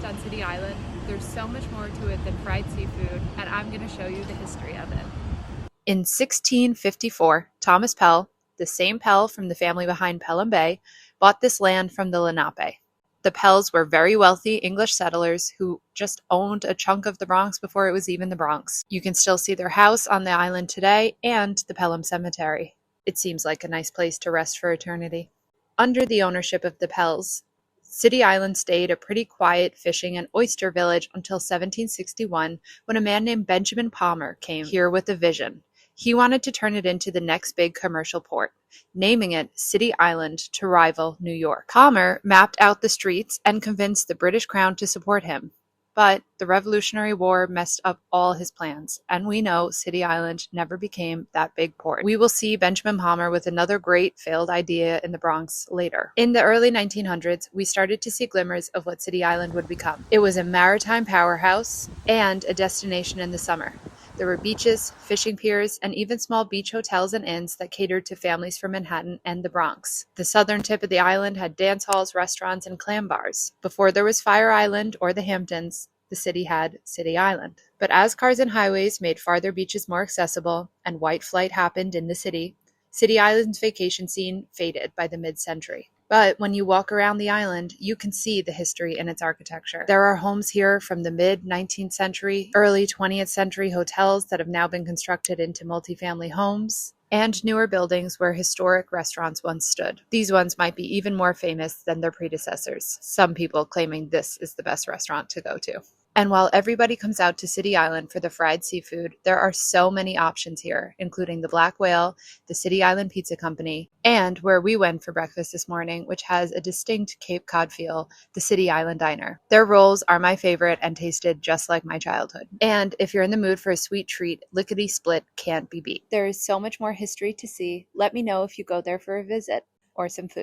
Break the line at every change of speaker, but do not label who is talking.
based on City Island, there's so much more to it than fried seafood, and I'm going to show you the history of it. In 1654, Thomas Pell, the same Pell from the family behind Pelham Bay, bought this land from the Lenape. The Pells were very wealthy English settlers who just owned a chunk of the Bronx before it was even the Bronx. You can still see their house on the island today and the Pelham Cemetery. It seems like a nice place to rest for eternity. Under the ownership of the Pells, City Island stayed a pretty quiet fishing and oyster village until 1761, when a man named Benjamin Palmer came here with a vision. He wanted to turn it into the next big commercial port, naming it City Island to rival New York. Palmer mapped out the streets and convinced the British Crown to support him. But the Revolutionary War messed up all his plans, and we know City Island never became that big port. We will see Benjamin Palmer with another great failed idea in the Bronx later. In the early 1900s, we started to see glimmers of what City Island would become. It was a maritime powerhouse and a destination in the summer. There were beaches, fishing piers, and even small beach hotels and inns that catered to families from Manhattan and the Bronx. The southern tip of the island had dance halls, restaurants, and clam bars. Before there was Fire Island or the Hamptons, the city had City Island. But as cars and highways made farther beaches more accessible and white flight happened in the city, City Island's vacation scene faded by the mid-century. But when you walk around the island, you can see the history in its architecture. There are homes here from the mid-19th century, early 20th century hotels that have now been constructed into multifamily homes, and newer buildings where historic restaurants once stood. These ones might be even more famous than their predecessors, some people claiming this is the best restaurant to go to. And while everybody comes out to City Island for the fried seafood, there are so many options here, including the Black Whale, the City Island Pizza Company, and where we went for breakfast this morning, which has a distinct Cape Cod feel, the City Island Diner. Their rolls are my favorite and tasted just like my childhood. And if you're in the mood for a sweet treat, Lickety Split can't be beat. There is so much more history to see. Let me know if you go there for a visit or some food.